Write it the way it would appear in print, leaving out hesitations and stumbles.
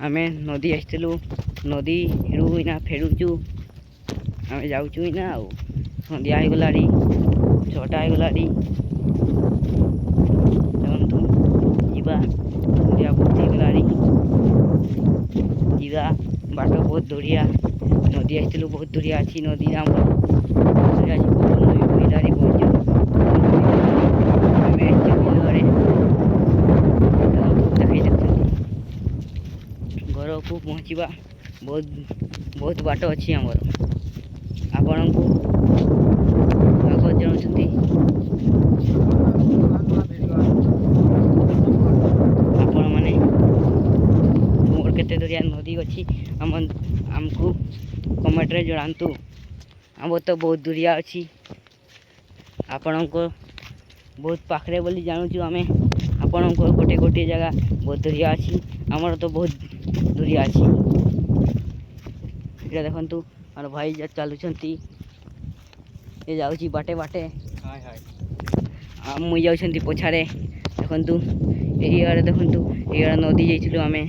आमे नदी आसलु नदी ना फेरुचु आम जाऊँ ना आ सन्ध्या हो गलाड़ी 6टा हो गलाड़ी जीवा सन्ध्या बहुत हो गलाड़ी जीवा बाट बहुत दुरिया नदी आसलु बहुत दुरिया अच्छी नदी आम घर को पहुँचा बहुत बहुत बाट अच्छी आमर आपण को स्वागत जनाउछंती आपण माने तुमर केते दुरिया नदी अच्छी आमको कमेंट रे जणांतु आम तो बहुत दुरिया अच्छी आपण को बहुत पाखरे बोली जानूँ आम आपण को गोटे गोटे जगह बहुत दुरिया अच्छी आमर तो बहुत दुरिया अच्छी ये देखु मोर भाई चलुंट ये जाऊँगी बाटे बाटे मुई जाऊँ पछाड़े देखु ये देखु ये नदी जाइलु आमे